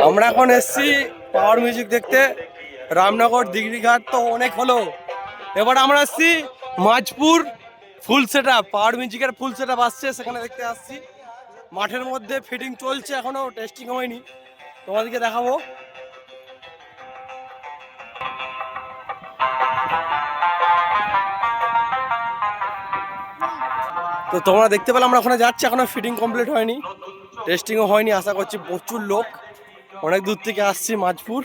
আমরা এখন এসছি পাওয়ার মিউজিক দেখতে। রামনগর দিঘিঘাট তো অনেক হলো, এবার আমরা এসছি মাঝপুর। ফুল সেট আপ পাওয়ার মিউজিকের ফুল সেট আপ আসছে, সেখানে দেখতে আসছি। মাঠের মধ্যে ফিটিং চলছে, এখনো টেস্টিং হয়নি, তোমাদেরকে দেখাবো। তো তোমরা দেখতে পেলে আমরা ওখানে যাচ্ছি, এখনো ফিটিং কমপ্লিট হয়নি, টেস্টিংও হয়নি। আশা করছি প্রচুর লোক, অনেক দূর থেকে আসছি মাঝপুর।